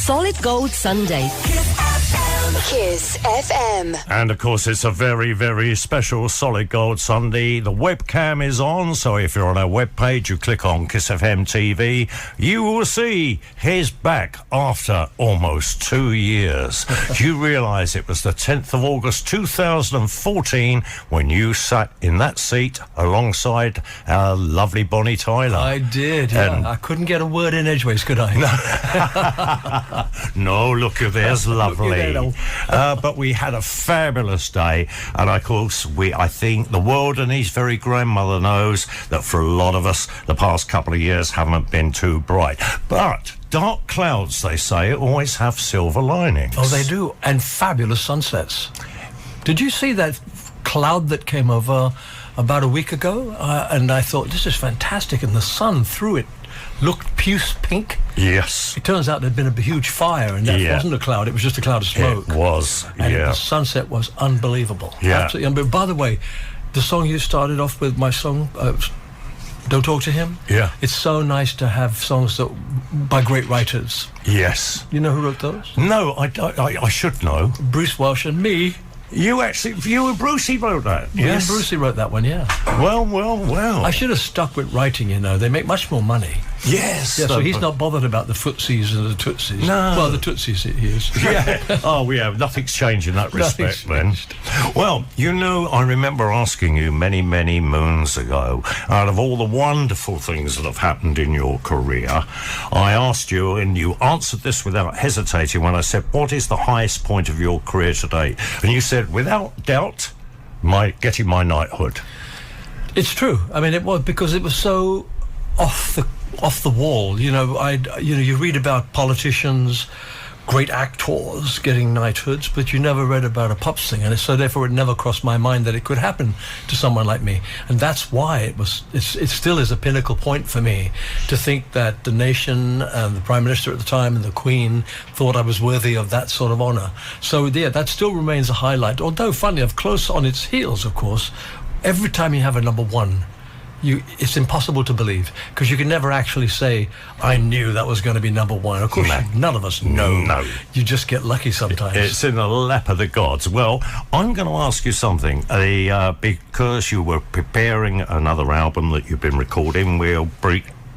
Solid Gold Sunday. Kiss FM. And of course, it's a very, very special Solid Gold Sunday. The webcam is on, so if you're on our webpage, you click on Kiss FM TV, you will see he's back after almost 2 years. Do you realise it was the 10th of August 2014 when you sat in that seat alongside our lovely Bonnie Tyler? I did, yeah. And I couldn't get a word in edgeways, could I? No, look, there's lovely. But we had a fabulous day, and of course I think the world and his very grandmother knows that for a lot of us the past couple of years haven't been too bright, but dark clouds, they say, always have silver linings. Oh, they do, and fabulous sunsets. Did you see that cloud that came over about a week ago? And I thought, this is fantastic, and the sun through it looked puce pink. Yes. It turns out there'd been a huge fire, and that wasn't a cloud, it was just a cloud of smoke. It was, and the sunset was unbelievable. Yeah. Absolutely unbelievable. By the way, the song you started off with, my song, Don't Talk to Him? Yeah. It's so nice to have songs that by great writers. Yes. You know who wrote those? No, I should know. Bruce Welsh and me. You and Brucey wrote that? Yes. Me and Brucey wrote that one, yeah. Well. I should have stuck with writing, you know. They make much more money. Yes. Yeah, so he's not bothered about the footsies and the tootsies. No. Well, the tootsies he is. Yeah. Oh, yeah, nothing's changed in that respect then. Well, you know, I remember asking you many, many moons ago, out of all the wonderful things that have happened in your career, I asked you, and you answered this without hesitating when I said, what is the highest point of your career today? And you said, without doubt, getting my knighthood. It's true. I mean, it was because it was so off the wall. You know, you read about politicians, great actors getting knighthoods, but you never read about a pop singer, and so therefore it never crossed my mind that it could happen to someone like me. And that's why it still is a pinnacle point for me to think that the nation and the Prime Minister at the time and the Queen thought I was worthy of that sort of honor. So yeah, that still remains a highlight, although funny enough, close on its heels, of course. Every time you have a number one, it's impossible to believe, because you can never actually say, I knew that was going to be number one. Of course, none of us know. No. You just get lucky sometimes. It's in the lap of the gods. Well, I'm going to ask you something. Because you were preparing another album that you've been recording, we'll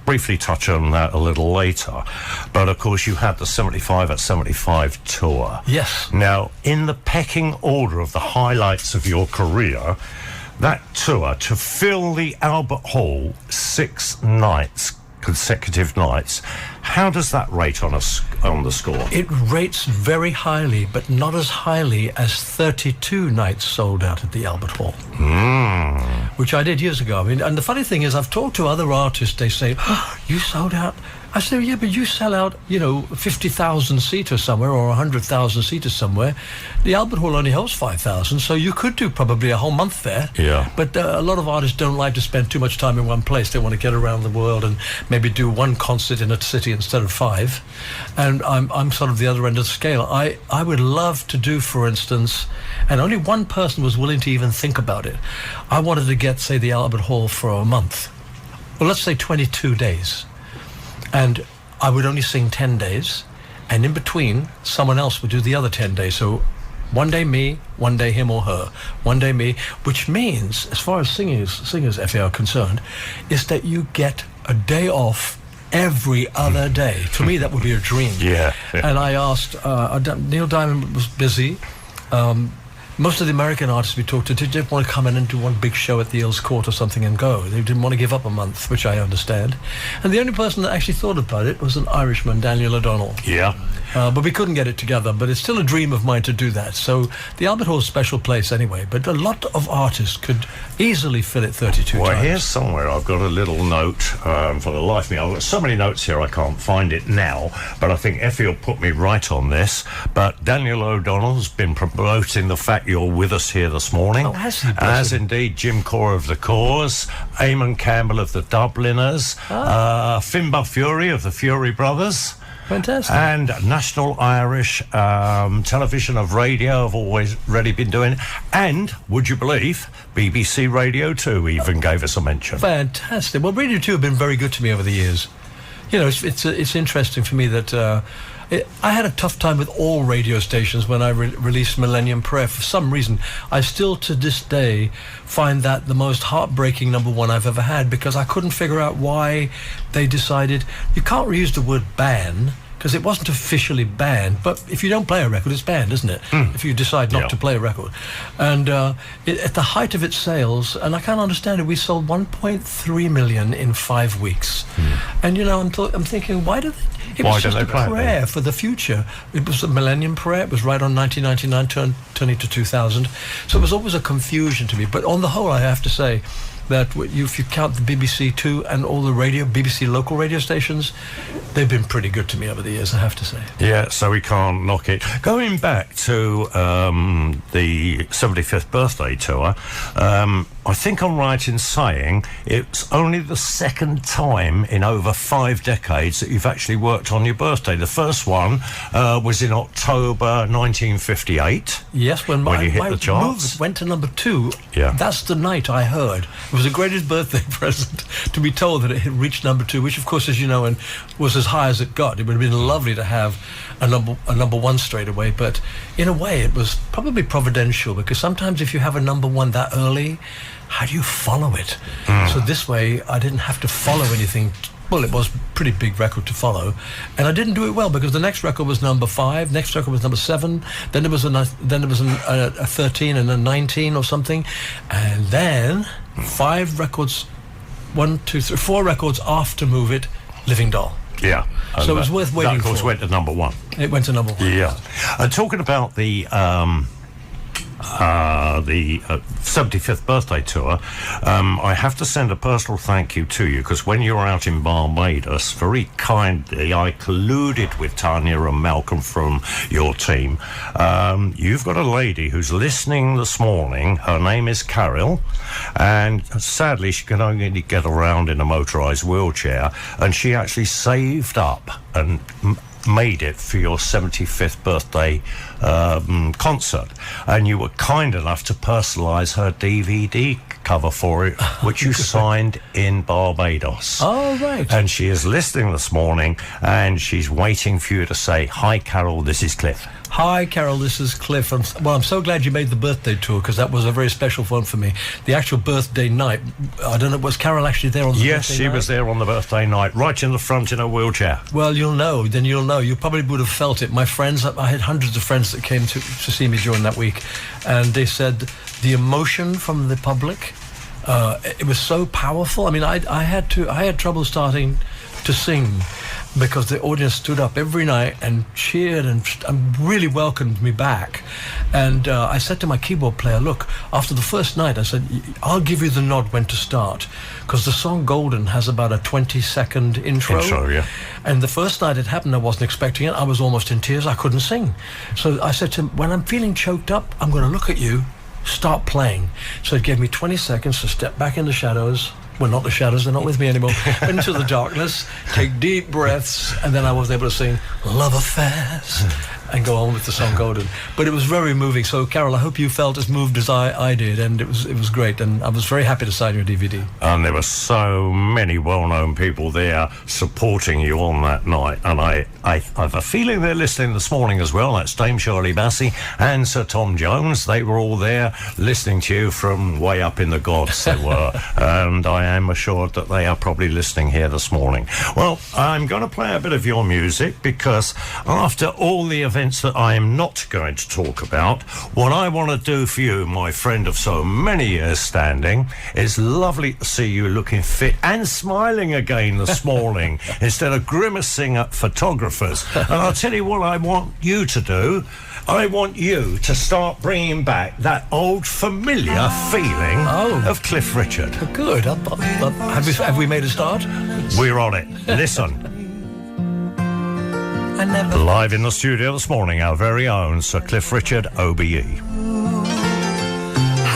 briefly touch on that a little later. But, of course, you had the 75 at 75 tour. Yes. Now, in the pecking order of the highlights of your career, that tour, to fill the Albert Hall 6 nights, consecutive nights, how does that rate on the score? It rates very highly, but not as highly as 32 nights sold out at the Albert Hall, which I did years ago. I mean, and the funny thing is, I've talked to other artists, they say, oh, you sold out? I said, yeah, but you sell out, 50,000 seaters somewhere or 100,000 seaters somewhere. The Albert Hall only holds 5,000, so you could do probably a whole month there. Yeah. But a lot of artists don't like to spend too much time in one place. They want to get around the world and maybe do one concert in a city instead of 5. And I'm sort of the other end of the scale. I would love to do, for instance, and only one person was willing to even think about it. I wanted to get, say, the Albert Hall for a month. Well, let's say 22 days. And I would only sing 10 days, and in between, someone else would do the other 10 days. So one day me, one day him or her, one day me, which means, as far as singers F.A. are concerned, is that you get a day off every other day. To me, that would be a dream. Yeah. And I asked, Neil Diamond was busy. Most of the American artists we talked to didn't want to come in and do one big show at the Earls Court or something and go. They didn't want to give up a month, which I understand. And the only person that actually thought about it was an Irishman, Daniel O'Donnell. Yeah. But we couldn't get it together, but it's still a dream of mine to do that. So the Albert Hall's a special place anyway, but a lot of artists could easily fill it 32 times. Well, here's somewhere I've got a little note for the life of me. I've got so many notes here I can't find it now, but I think Effie will put me right on this. But Daniel O'Donnell's been promoting the fact you're with us here this morning. Oh, has he? As indeed Jim Corr of the Corrs, Eamon Campbell of the Dubliners, Finbar Fury of the Fury Brothers. Fantastic. And National Irish Television of Radio have already been doing. And, would you believe, BBC Radio 2 even gave us a mention. Fantastic. Well, Radio 2 have been very good to me over the years. You know, it's interesting for me that I had a tough time with all radio stations when I released Millennium Prayer. For some reason, I still to this day find that the most heartbreaking number one I've ever had, because I couldn't figure out why they decided you can't reuse the word ban, because it wasn't officially banned, but if you don't play a record, it's banned, isn't it? If you decide not to play a record. And at the height of its sales, and I can't understand it, we sold 1.3 million in 5 weeks. And, you know, I'm thinking, why did they... It was just a prayer for the future. It was a Millennium Prayer. It was right on 1999, turning to 2000. So it was always a confusion to me. But on the whole, I have to say that if you count the BBC Two and all the BBC local radio stations, they've been pretty good to me over the years, I have to say. Yeah, so we can't knock it. Going back to the 75th birthday tour, I think I'm right in saying it's only the second time in over 5 decades that you've actually worked on your birthday. The first one was in October 1958. Yes, when you hit the charts. Move went to number 2. Yeah. That's the night I heard. It was the greatest birthday present to be told that it had reached number 2, which, of course, as you know, and was as high as it got. It would have been lovely to have a number 1 straight away, but in a way, it was probably providential, because sometimes if you have a number 1 that early, how do you follow it? So this way, I didn't have to follow anything. Well, it was a pretty big record to follow, and I didn't do it well, because the next record was number 5, next record was number 7, then there was a 13 and a 19 or something, and then 5 records, 4 records after Move It, Living Doll. Yeah. So it was worth waiting for. That, of course, went to number 1. It went to number 1. Yeah. Talking about the 75th birthday tour, I have to send a personal thank you to you, because when you were out in Barbados, very kindly, I colluded with Tanya and Malcolm from your team. You've got a lady who's listening this morning. Her name is Carol, and sadly she can only get around in a motorised wheelchair, and she actually saved up and made it for your 75th birthday concert, and you were kind enough to personalise her DVD cover for it, which you signed in Barbados. Oh, right. And she is listening this morning, and she's waiting for you to say, "Hi, Carol, this is Cliff." Hi, Carol, this is Cliff. I'm so glad you made the birthday tour, because that was a very special one for me. The actual birthday night, I don't know, was Carol actually there on the birthday night? Yes, she was there on the birthday night, right in the front in a wheelchair. Well, you'll know. You probably would have felt it. My friends, I had hundreds of friends that came to see me during that week, and they said the emotion from the public, it was so powerful. I mean, I had trouble starting to sing, because the audience stood up every night and cheered and really welcomed me back. And I said to my keyboard player, look, after the first night, I said, I'll give you the nod when to start, because the song Golden has about a 20-second intro. Yeah. And the first night it happened, I wasn't expecting it. I was almost in tears. I couldn't sing. So I said to him, when I'm feeling choked up, I'm going to look at you, start playing. So it gave me 20 seconds to step back in the shadows. Well, not the shadows, they're not with me anymore. Into the darkness, take deep breaths, and then I was able to sing Love Affairs and go on with the song Golden. But it was very moving. So, Carol, I hope you felt as moved as I did, and it was great. And I was very happy to sign your DVD. And there were so many well-known people there supporting you on that night. And I have a feeling they're listening this morning as well. That's Dame Shirley Bassey and Sir Tom Jones. They were all there listening to you from way up in the gods, they were. And I am assured that they are probably listening here this morning. Well, I'm going to play a bit of your music, because after all the events that I am not going to talk about, what I want to do for you, my friend of so many years standing, is lovely to see you looking fit and smiling again this morning instead of grimacing at photographers. And I'll tell you what I want you to do. I want you to start bringing back that old familiar feeling of Cliff Richard. Good. Have we made a start? We're on it. Listen. Live in the studio this morning, our very own Sir Cliff Richard, OBE.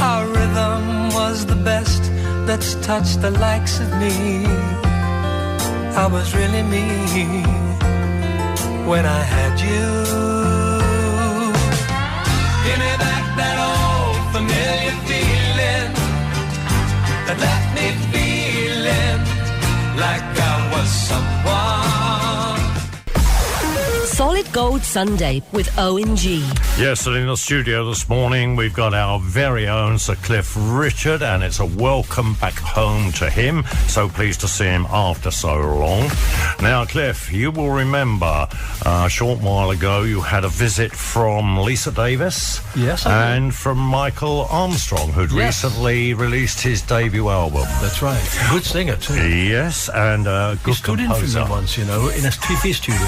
Our rhythm was the best that's touched the likes of me. I was really me when I had you. Give me back that old familiar feeling that left me feeling like I was someone. Solid Solid Gold Sunday with O&G. Yes, and in the studio this morning we've got our very own Sir Cliff Richard, and it's a welcome back home to him. So pleased to see him after so long. Now, Cliff, you will remember a short while ago you had a visit from Lisa Davis. Yes, I did. And from Michael Armstrong, who'd recently released his debut album. That's right. Good singer, too. Yes, and good He stood in for composer. me once, in a TV studio.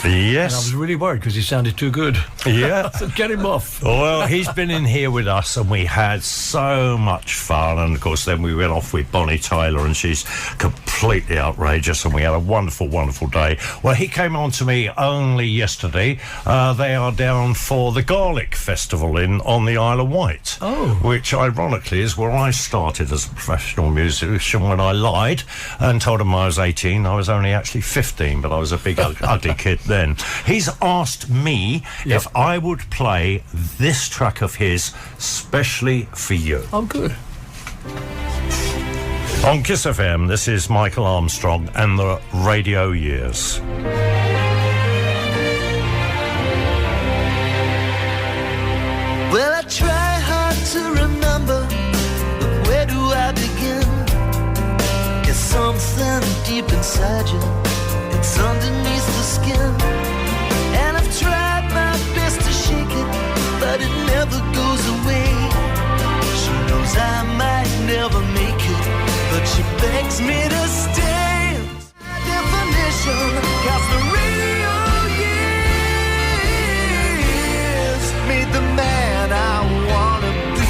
Yes. And I was really worried because he sounded too good. Yeah. I said, get him off. Well, he's been in here with us and we had so much fun, and of course then we went off with Bonnie Tyler and she's completely outrageous, and we had a wonderful, wonderful day. Well, he came on to me only yesterday. They are down for the Garlic Festival on the Isle of Wight. Oh. Which ironically is where I started as a professional musician when I lied and told him I was 18. I was only actually 15, but I was a big ugly kid then. He's asked me if I would play this track of his specially for you. Oh, good. On Kiss FM, this is Michael Armstrong and the Radio Years. Well, I try hard to remember, but where do I begin? It's something deep inside you, it's underneath the skin. And I've tried my best to shake it, but it never goes away. She knows I might never make it, but she begs me to stay. My definition, 'cause the radio years made the man I wanna be.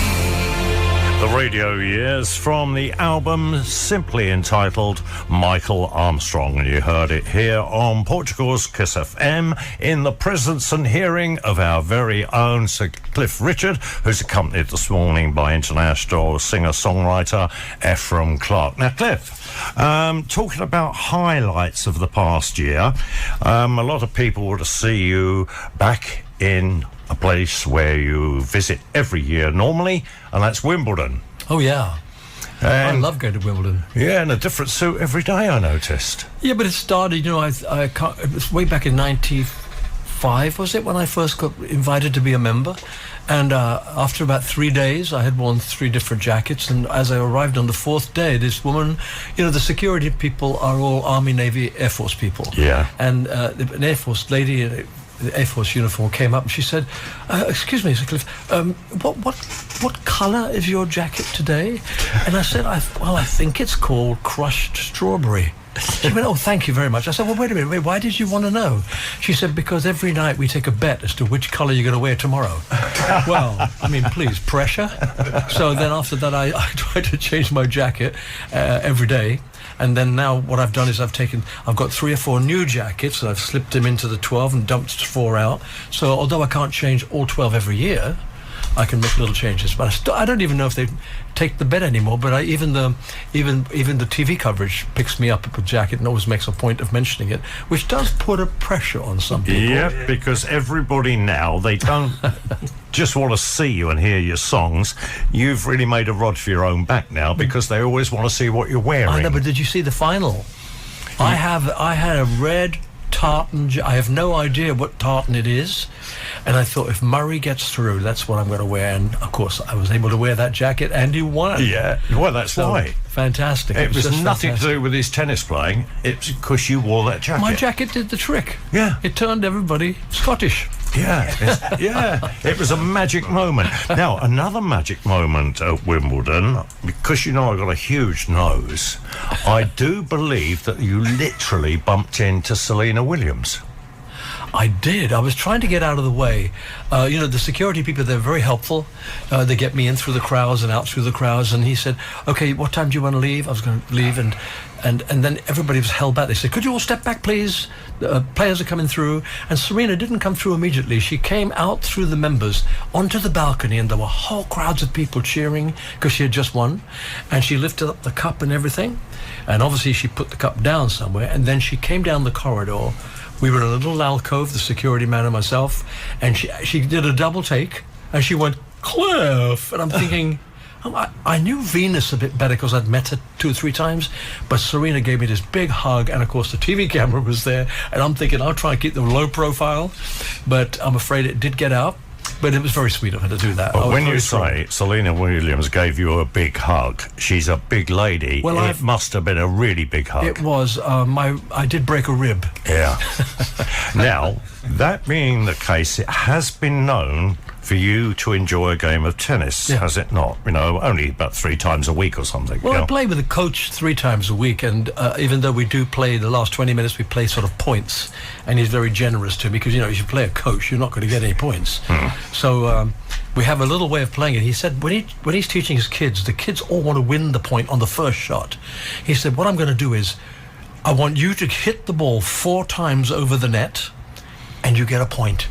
The Radio Years from the album simply entitled Michael Armstrong, and you heard it here on Portugal's Kiss FM in the presence and hearing of our very own Sir Cliff Richard, who's accompanied this morning by international singer-songwriter Ephraim Clark. Now, Cliff, talking about highlights of the past year, a lot of people would see you back in a place where you visit every year normally, and that's Wimbledon. Oh, yeah. I And love going to Wimbledon. yeah, in a different suit every day, I noticed. Yeah, but it started, I can't, it was way back in 95, was it, when I first got invited to be a member? And after about 3 days, I had worn 3 different jackets. And as I arrived on the 4th day, this woman, the security people are all Army, Navy, Air Force people. Yeah. And an Air Force lady in the Air Force uniform came up and she said, excuse me, Sir Cliff, what colour is your jacket today? And I said, I think it's called crushed strawberry. She went, oh, thank you very much. I said, well, wait a minute, why did you want to know? She said, because every night we take a bet as to which colour you're going to wear tomorrow. Well, I mean, please, pressure. So then after that, I tried to change my jacket every day. And then now what I've done is I've got 3 or 4 new jackets and I've slipped them into the 12 and dumped 4 out. So although I can't change all 12 every year, I can make little changes. But I don't even know if they take the bet anymore. But even the TV coverage picks me up with a jacket and always makes a point of mentioning it, which does put a pressure on some people. Yeah, because everybody now, they don't just want to see you and hear your songs. You've really made a rod for your own back now because they always want to see what you're wearing. I know, but did you see the final? I had a red tartan. I have no idea what tartan it is, and I thought if Murray gets through, that's what I'm going to wear. And of course, I was able to wear that jacket, and he won. Yeah, well, that's why. Fantastic. It was just nothing fantastic. to do with his tennis playing. It's because you wore that jacket. My jacket did the trick. Yeah. It turned everybody Scottish. Yeah, it was a magic moment. Now, another magic moment at Wimbledon, because I've got a huge nose, I do believe that you literally bumped into Serena Williams. I did. I was trying to get out of the way. The security people, they're very helpful. They get me in through the crowds and out through the crowds. And he said, okay, what time do you want to leave? I was going to leave. And then everybody was held back. They said, could you all step back, please? Players are coming through. And Serena didn't come through immediately. She came out through the members onto the balcony, and there were whole crowds of people cheering because she had just won. And she lifted up the cup and everything. And obviously she put the cup down somewhere. And then she came down the corridor. We were in a little alcove, the security man and myself, and she did a double take, and she went, Cliff! And I'm thinking, I knew Venus a bit better because I'd met her 2 or 3 times, but Serena gave me this big hug, and of course the TV camera was there, and I'm thinking I'll try and keep the low profile, but I'm afraid it did get out. But it was very sweet of her to do that. But when you say Serena Williams gave you a big hug, she's a big lady. Well, it must have been a really big hug. It was. I did break a rib. Yeah. Now, that being the case, it has been known for you to enjoy a game of tennis, has it not? You know, only about 3 times a week or something. Well, I play with a coach 3 times a week, and even though we do play the last 20 minutes, we play sort of points, and he's very generous to me because, you know, if you play a coach, you're not going to get any points. So we have a little way of playing it. He said when he's teaching his kids, the kids all want to win the point on the first shot. He said, what I'm going to do is I want you to hit the ball 4 times over the net, and you get a point.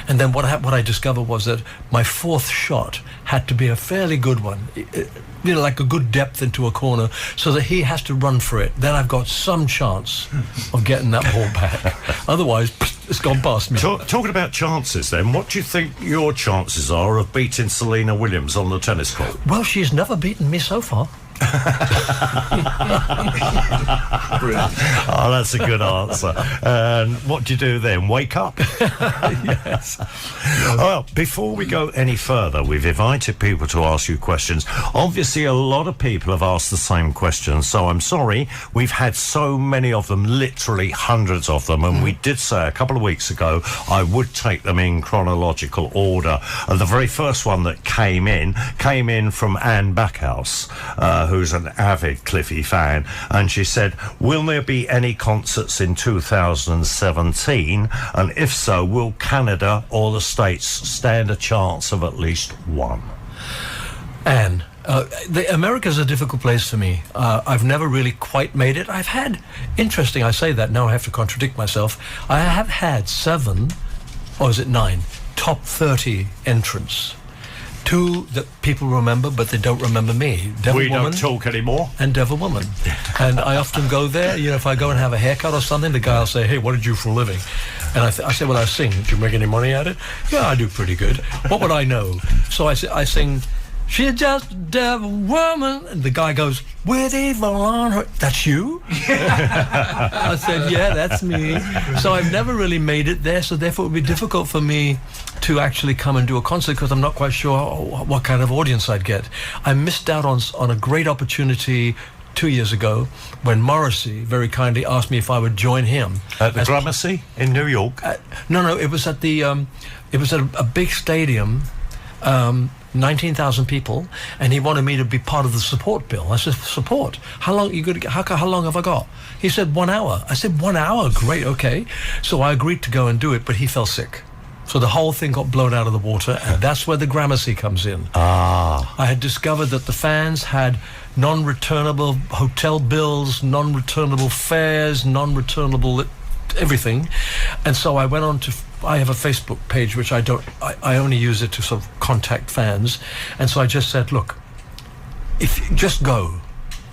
And then what I discovered was that my 4th shot had to be a fairly good one, you know, like a good depth into a corner, so that he has to run for it. Then I've got some chance of getting that ball back. Otherwise, it's gone past me. Talking about chances then, what do you think your chances are of beating Serena Williams on the tennis court? Well, she's never beaten me so far. Oh, that's a good answer. And what do you do then? Wake up? Yes. Well, before we go any further, we've invited people to ask you questions. Obviously, a lot of people have asked the same questions, so I'm sorry we've had so many of them, literally hundreds of them, and we did say a couple of weeks ago I would take them in chronological order. And the very first one that came in from Anne Backhouse, who's an avid Cliffy fan, and she said, will there be any concerts in 2017, and if so, will Canada or the States stand a chance of at least one? And America's a difficult place for me. I've never really quite made it. I've had, interesting, I say that, now I have to contradict myself, I have had 7, or is it 9, top 30 entrants. 2 that people remember, but they don't remember me. We don't talk anymore. And Devil Woman. And I often go there, you know, if I go and have a haircut or something, the guy will say, hey, what did you do for a living? And I say, well, I sing. Do you make any money at it? Yeah, I do pretty good. What would I know? So I sing, she's just a devil woman. And the guy goes, with evil on her. That's you? I said, yeah, that's me. So I've never really made it there, so therefore it would be difficult for me to actually come and do a concert because I'm not quite sure what kind of audience I'd get. I missed out on a great opportunity 2 years ago when Morrissey very kindly asked me if I would join him at the Gramercy in New York. No, it was at the it was at a big stadium, 19,000 people, and he wanted me to be part of the support bill. I said, support? How long you going? How long have I got? He said 1 hour. I said 1 hour. Great, okay. So I agreed to go and do it, but he fell sick. So the whole thing got blown out of the water, and that's where the Gramercy comes in. I had discovered that the fans had non-returnable hotel bills, non-returnable fares, non-returnable everything. And so I went on to, I have a Facebook page, which I only use it to sort of contact fans. And so I just said, look, if you just go,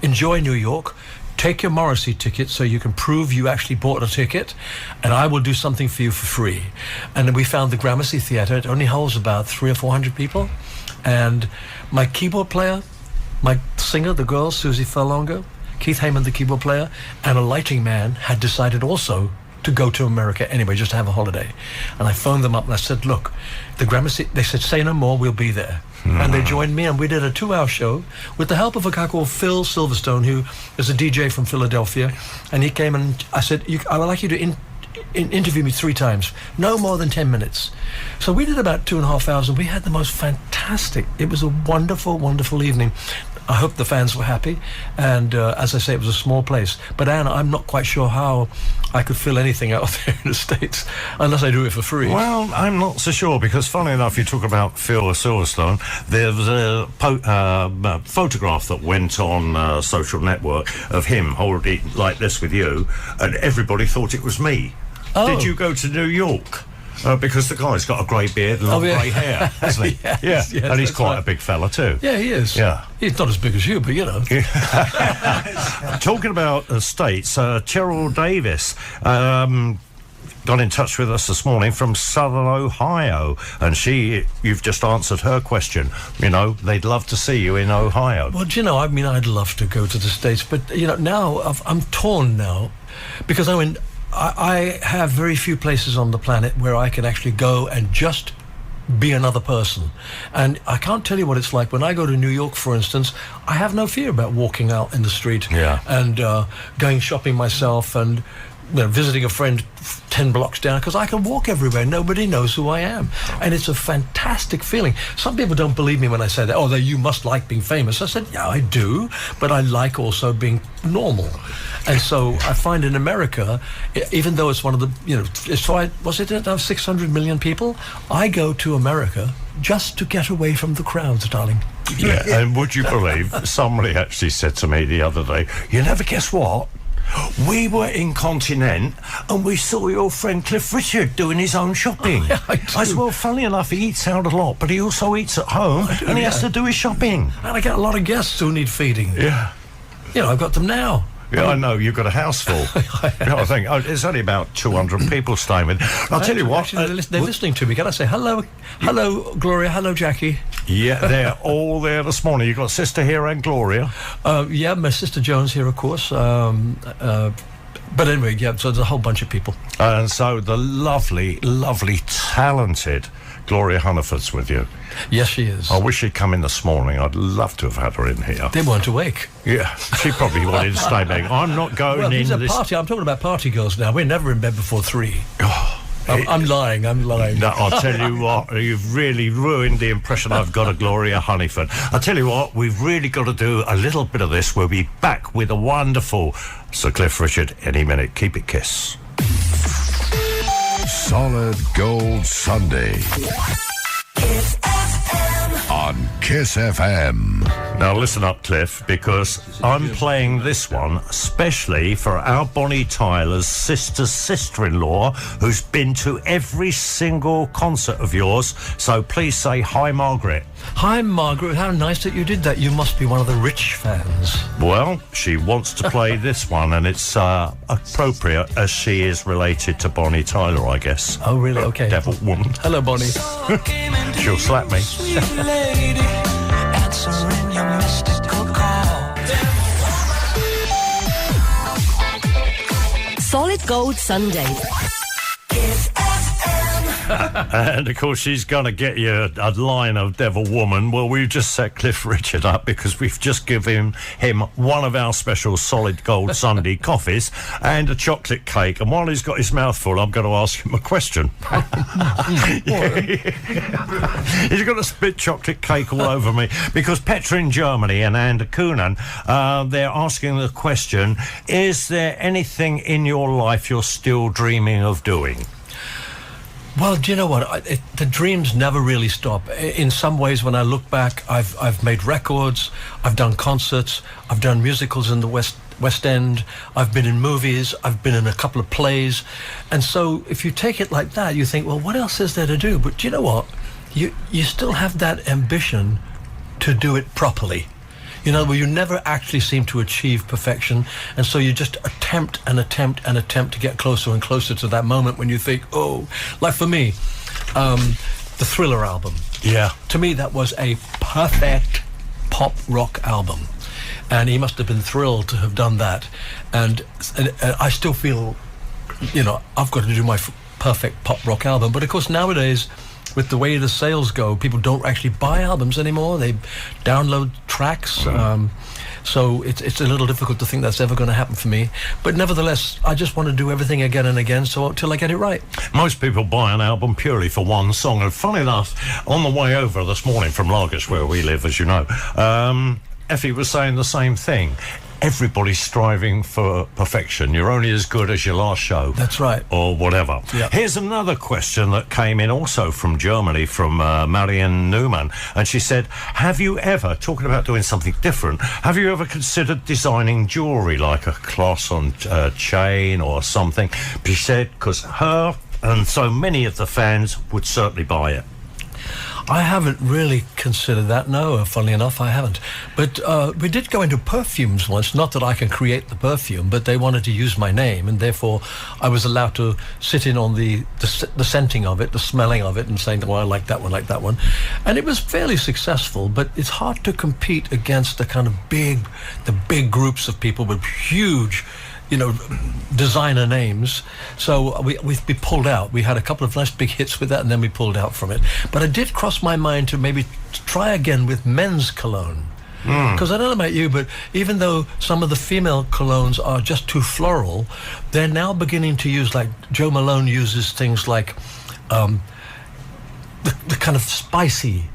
enjoy New York, take your Morrissey ticket so you can prove you actually bought a ticket, and I will do something for you for free. And then we found the Gramercy Theatre. It only holds about 300 or 400 people. And my keyboard player, my singer, the girl, Susie Furlonger, Keith Heyman, the keyboard player, and a lighting man had decided also to go to America anyway, just to have a holiday. And I phoned them up and I said, look, the Gramercy, they said, say no more, we'll be there. And they joined me, and we did a 2-hour show with the help of a guy called Phil Silverstone, who is a DJ from Philadelphia. And he came and I said, I would like you to interview me 3 times, no more than 10 minutes. So we did about 2.5 hours, and we had the most fantastic, it was a wonderful, wonderful evening. I hope the fans were happy, and as I say, it was a small place. But Anne, I'm not quite sure how I could fill anything out there in the States unless I do it for free. Well, I'm not so sure, because funnily enough, you talk about Phil Silverstone. There was a photograph that went on social network of him holding like this with you, and everybody thought it was me. Oh. Did you go to New York? Because the guy's got a grey beard and long grey hair, hasn't he? Yes, and he's quite a big fella too. Yeah, he is. Yeah. He's not as big as you, but you know. Talking about the States, Cheryl Davis, got in touch with us this morning from Southern Ohio, and you've just answered her question. You know, they'd love to see you in Ohio. Well, do you know, I mean, I'd love to go to the States, but, you know, now I'm torn now, because I mean, I have very few places on the planet where I can actually go and just be another person. And I can't tell you what it's like when I go to New York, for instance. I have no fear about walking out in the street and going shopping myself and visiting a friend 10 blocks down, because I can walk everywhere. Nobody knows who I am. And it's a fantastic feeling. Some people don't believe me when I say that. Oh, you must like being famous. I said, yeah, I do, but I like also being normal. And so I find in America, even though it's one of the, was it 600 million people? I go to America just to get away from the crowds, darling. Yeah, and would you believe, somebody actually said to me the other day, you never guess what? We were in Continent and we saw your friend Cliff Richard doing his own shopping. Yeah, I As well, funny enough, he eats out a lot, but he also eats at home and he has to do his shopping. And I get a lot of guests who need feeding. Yeah. You know, I've got them now. Yeah, I know, you've got a house full. I think there's only about 200 people staying with. I'll tell you what. Actually, they're listening to me. Can I say hello, Gloria, hello, Jackie? Yeah, they're all there this morning. You've got Sister here and Gloria. Yeah, my sister Joan's here, of course. But anyway, yeah, so there's a whole bunch of people. And so the lovely, lovely, talented Gloria Hunniford's with you. Yes, she is. I wish she'd come in this morning. I'd love to have had her in here. They weren't awake. Yeah, she probably wanted to stay back. I'm not going well, in this. Party. I'm talking about party girls now. We're never in bed before 3. I'm lying. No, I'll tell you what, you've really ruined the impression I've got of Gloria Hunniford. I'll tell you what, we've really got to do a little bit of this. We'll be back with a wonderful Sir Cliff Richard any minute. Keep it Kiss. Solid Gold Sunday on Kiss FM. Now listen up, Cliff, because I'm playing this one especially for our Bonnie Tyler's sister-in-law, who's been to every single concert of yours. So please say hi, Margaret. Hi, Margaret. How nice that you did that. You must be one of the rich fans. Well, she wants to play this one, and it's appropriate as she is related to Bonnie Tyler, I guess. Oh, really? Okay. Devil woman. Hello, Bonnie. She'll slap me. Lady, answering your mystical call. Solid Gold Sunday. And of course she's going to get you a line of Devil Woman. Well, we've just set Cliff Richard up because we've just given him one of our special Solid Gold Sunday coffees and a chocolate cake. And while he's got his mouth full, I'm going to ask him a question. He's got to spit chocolate cake all over me because Petra in Germany and Anna Kunan, they're asking the question, is there anything in your life you're still dreaming of doing? Well, do you know what? The dreams never really stop. In some ways, when I look back, I've made records, I've done concerts, I've done musicals in the West End, I've been in movies, I've been in a couple of plays. And so if you take it like that, you think, well, what else is there to do? But do you know what? You still have that ambition to do it properly. You know, where you never actually seem to achieve perfection, and so you just attempt to get closer and closer to that moment when you think, oh, like for me, the Thriller album. Yeah. To me, that was a perfect pop rock album, and he must have been thrilled to have done that. And I still feel, you know, I've got to do my perfect pop rock album. But of course, nowadays, with the way the sales go, people don't actually buy albums anymore. They download tracks. So it's a little difficult to think that's ever going to happen for me. But nevertheless, I just want to do everything again and again till I get it right. Most people buy an album purely for one song. And funny enough, on the way over this morning from Lagos, where we live, as you know, Effie was saying the same thing. Everybody's striving for perfection. You're only as good as your last show. That's right. Or whatever. Yep. Here's another question that came in also from Germany, from Marianne Newman. And she said, have you ever, talking about doing something different, have you ever considered designing jewellery, like a clasp on chain or something? She said, because her and so many of the fans would certainly buy it. I haven't really considered that, no, funnily enough, I haven't. But we did go into perfumes once, not that I can create the perfume, but they wanted to use my name, and therefore I was allowed to sit in on the scenting of it, the smelling of it, and saying, well, I like that one. And it was fairly successful, but it's hard to compete against the kind of big groups of people with huge, designer names. So we pulled out. We had a couple of nice big hits with that, and then we pulled out from it. But it did cross my mind to maybe try again with men's cologne. Because I don't know about you, but even though some of the female colognes are just too floral, they're now beginning to use, like Joe Malone uses things like the kind of spicy,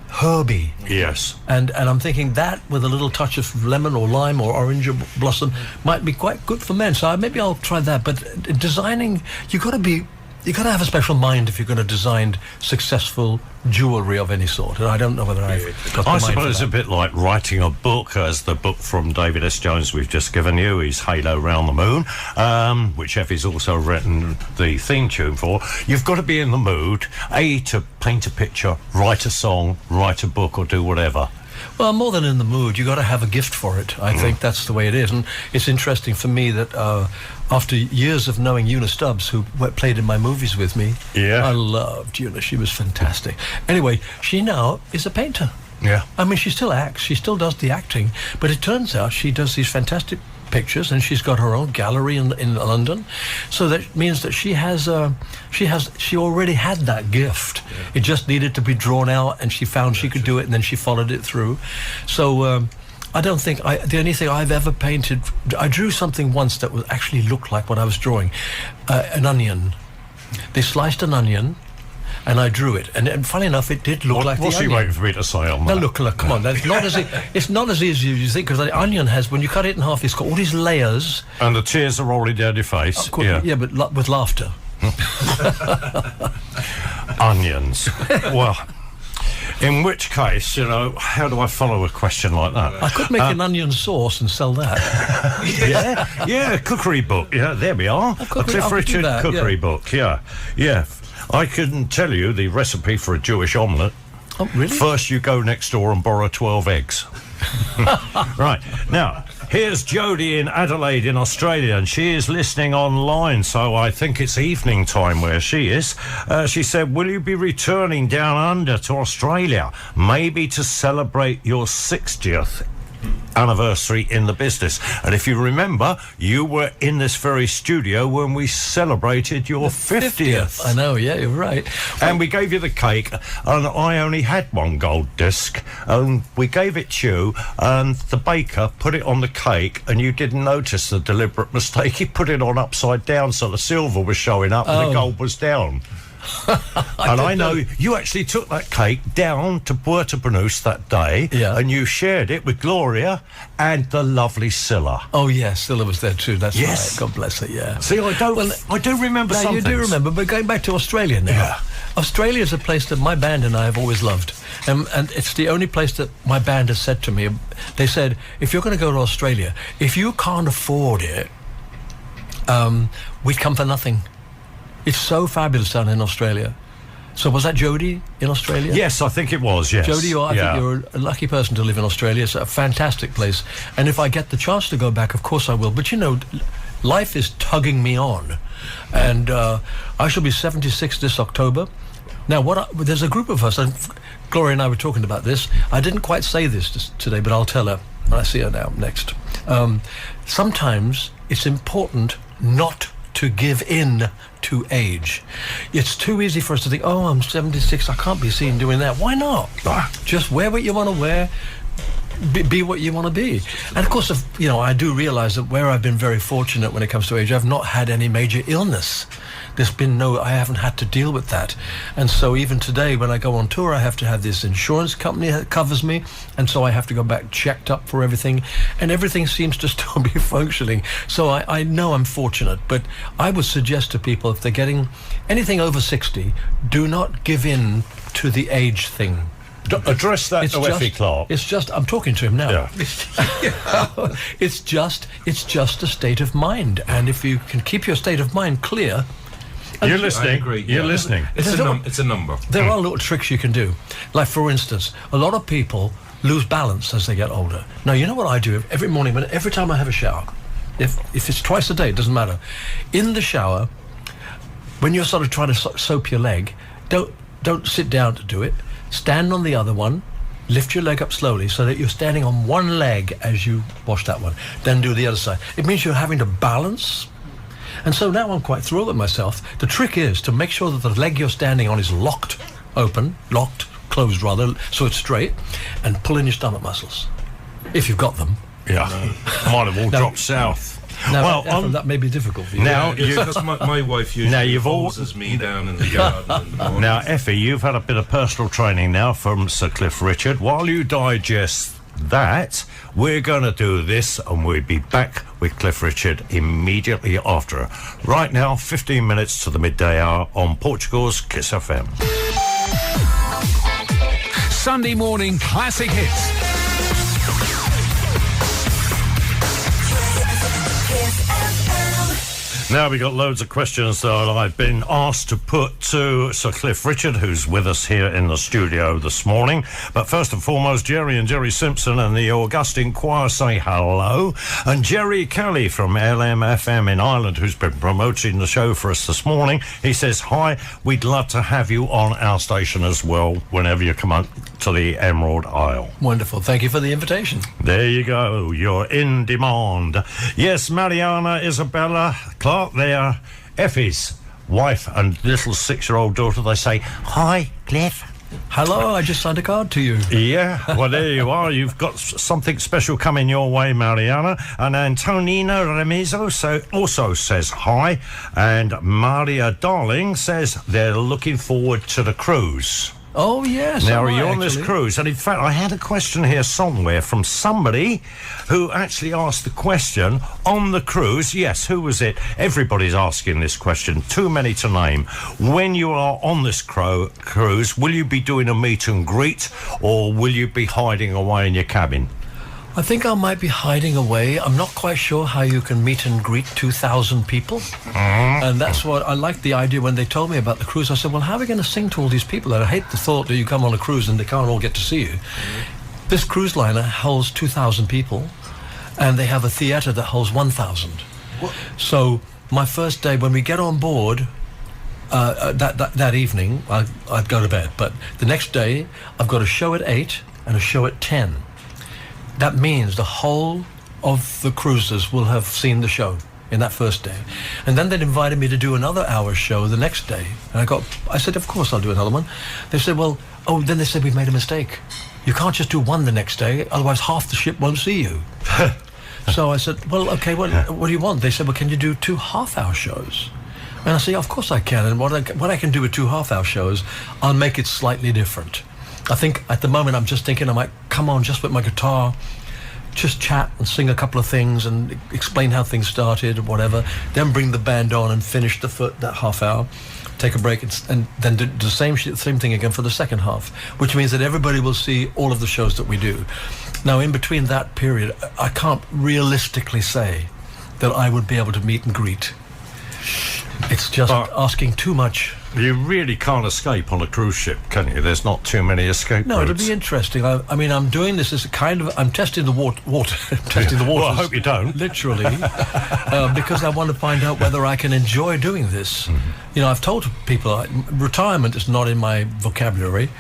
herby. Yes. And I'm thinking that with a little touch of lemon or lime or orange blossom might be quite good for men. So maybe I'll try that. But designing, you got to have a special mind if you're going to design successful jewellery of any sort. And I don't know whether I've got the I mind suppose for it's a that. bit like writing a book, as the book from David S. Jones we've just given you is Halo Round the Moon, which Effie's also written the theme tune for. You've got to be in the mood, to paint a picture, write a song, write a book, or do whatever. Well, more than in the mood, you got to have a gift for it. I think that's the way it is. And it's interesting for me that after years of knowing Una Stubbs, who played in my movies with me, Yeah. I loved Una. She was fantastic. Anyway, she now is a painter. Yeah. I mean, she still acts. She still does the acting. But it turns out she does these fantastic pictures, and she's got her own gallery in London. So that means that she already had that gift. Yeah. It just needed to be drawn out, and she found she could do it, and then she followed it through. So I don't think the only thing I've ever painted, I drew something once that was actually looked like what I was drawing, an onion. They sliced an onion, and I drew it, and funny enough, it did look like the onion. What's she waiting for me to say on Now that? look, come on. That's not it's not as easy as you think, because the onion has, when you cut it in half, it's got all these layers. And the tears are rolling down your face. Of course, yeah, but with laughter. Onions. Well, in which case, how do I follow a question like that? I could make an onion sauce and sell that. Yeah, cookery book. Yeah, there we are. A Cliff Richard cookery book. Yeah. I can tell you the recipe for a Jewish omelette. Oh, really? First, you go next door and borrow 12 eggs. Right. Now, here's Jodie in Adelaide in Australia, and she is listening online, so I think it's evening time where she is. She said, will you be returning down under to Australia, maybe to celebrate your 60th anniversary in the business? And if you remember, you were in this very studio when we celebrated your 50th. I know, yeah, you're right. And we gave you the cake, and I only had one gold disc, and we gave it to you, and the baker put it on the cake, and you didn't notice the deliberate mistake. He put it on upside down, so the silver was showing up and the gold was down. And I know you actually took that cake down to Puerto Banús that day, and you shared it with Gloria and the lovely Scylla. Oh yes, Scylla was there too. That's Yes. right. God bless her. Yeah. See, I do remember Now, some you things. do remember, but going back to Australia now. Yeah. Australia is a place that my band and I have always loved. And it's the only place that my band has said to me, they said, if you're going to go to Australia, if you can't afford it, we'd come for nothing. It's so fabulous down in Australia. So was that Jodie in Australia? Yes, I think it was, yes. Jodie, I think you're a lucky person to live in Australia. It's a fantastic place. And if I get the chance to go back, of course I will. But life is tugging me on. And I shall be 76 this October. Now, there's a group of us, and Gloria and I were talking about this. I didn't quite say this today, but I'll tell her. And I see her now next. Sometimes it's important not to give in to age. It's too easy for us to think, oh, I'm 76, I can't be seen doing that. Why not? Just wear what you want to wear, be what you want to be. And of course, I do realize that where I've been very fortunate when it comes to age, I've not had any major illness. I haven't had to deal with that. And so even today, when I go on tour, I have to have this insurance company that covers me. And so I have to go back checked up for everything. And everything seems to still be functioning. So I know I'm fortunate. But I would suggest to people, if they're getting anything over 60, do not give in to the age thing. Address that to Effie Clark. It's just, I'm talking to him now. Yeah. It's just a state of mind. And if you can keep your state of mind clear, You're I listening. agree. You're listening. It's a number. There are little tricks you can do. Like, for instance, a lot of people lose balance as they get older. Now, you know what I do every morning? Every time I have a shower, if it's twice a day, it doesn't matter. In the shower, when you're sort of trying to soap your leg, don't sit down to do it. Stand on the other one. Lift your leg up slowly so that you're standing on one leg as you wash that one. Then do the other side. It means you're having to balance. And so now I'm quite thrilled with myself. The trick is to make sure that the leg you're standing on is closed rather, so it's straight, and pull in your stomach muscles, if you've got them. Yeah. Might have all dropped south. Now, that may be difficult for you. Now, because my wife usually forces me down in the garden in the morning. Now, Effie, you've had a bit of personal training now from Sir Cliff Richard. While you digest that, we're going to do this, and we'll be back with Cliff Richard immediately after. Right now, 15 minutes to the midday hour on Portugal's Kiss FM. Sunday morning classic hits. Now we've got loads of questions that I've been asked to put to Sir Cliff Richard, who's with us here in the studio this morning. But first and foremost, Jerry and Jerry Simpson and the Augustine Choir say hello. And Jerry Kelly from LMFM in Ireland, who's been promoting the show for us this morning, he says, hi, we'd love to have you on our station as well whenever you come up to the Emerald Isle. Wonderful. Thank you for the invitation. There you go. You're in demand. Yes, Mariana Isabella Clark, they are Effie's wife and little 6-year-old daughter. They say, hi, Cliff. Hello, I just signed a card to you. Yeah, well, there you are. You've got something special coming your way, Mariana. And Antonino Remizo also says hi. And Maria Darling says they're looking forward to the cruise. Oh, yes. Now, are you on this cruise? And in fact, I had a question here somewhere from somebody who actually asked the question on the cruise. Yes, who was it? Everybody's asking this question. Too many to name. When you are on this cruise, will you be doing a meet and greet, or will you be hiding away in your cabin? I think I might be hiding away. I'm not quite sure how you can meet and greet 2,000 people. And that's what I liked the idea when they told me about the cruise. I said, well, how are we going to sing to all these people? And I hate the thought that you come on a cruise and they can't all get to see you. This cruise liner holds 2,000 people, and they have a theatre that holds 1,000. So my first day, when we get on board, that evening, I'd go to bed. But the next day, I've got a show at 8 and a show at 10. That means the whole of the cruisers will have seen the show in that first day. And then they invited me to do another hour show the next day. And I said, of course I'll do another one. They said, then they said, we've made a mistake. You can't just do one the next day, otherwise half the ship won't see you. So I said, well, okay, what do you want? They said, well, can you do 2 half-hour shows? And I said, yeah, of course I can. And what I can do with 2 half-hour shows, I'll make it slightly different. I think at the moment I'm just thinking I might come on just with my guitar, just chat and sing a couple of things and explain how things started or whatever, then bring the band on and finish that half hour, take a break, and then do the same thing again for the second half, which means that everybody will see all of the shows that we do. Now, in between that period, I can't realistically say that I would be able to meet and greet. It's just asking too much. You really can't escape on a cruise ship, can you? There's not too many escape routes. It'll be interesting. I mean, I'm doing this as a kind of... I'm testing the water. Testing the waters. Well, I hope you don't. Literally. Because I want to find out whether I can enjoy doing this. Mm-hmm. You know, I've told people retirement is not in my vocabulary,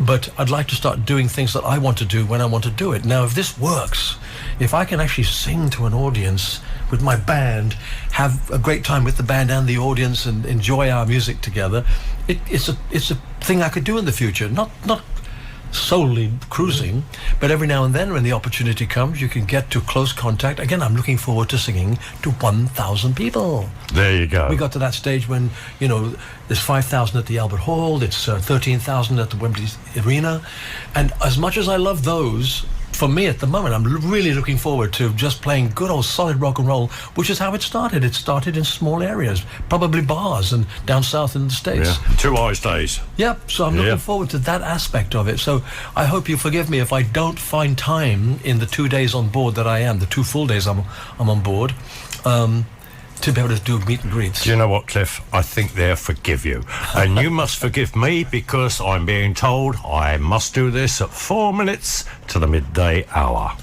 but I'd like to start doing things that I want to do when I want to do it. Now, if this works, if I can actually sing to an audience with my band, have a great time with the band and the audience, and enjoy our music together, it's a thing I could do in the future. Not solely cruising, but every now and then when the opportunity comes, you can get to close contact. Again, I'm looking forward to singing to 1,000 people. There you go. We got to that stage when, you know, there's 5,000 at the Albert Hall, it's 13,000 at the Wembley Arena, and as much as I love those, for me at the moment, I'm really looking forward to just playing good old solid rock and roll, which is how it started. It started in small areas, probably bars and down south in the States. Yeah. 2 Eyes Days. Yep, so I'm looking forward to that aspect of it. So I hope you forgive me if I don't find time in the 2 days on board that I am, the 2 full days I'm on board, to be able to do meet and greets. Do you know what, Cliff? I think they'll forgive you. And you must forgive me because I'm being told I must do this at 4 minutes to the midday hour.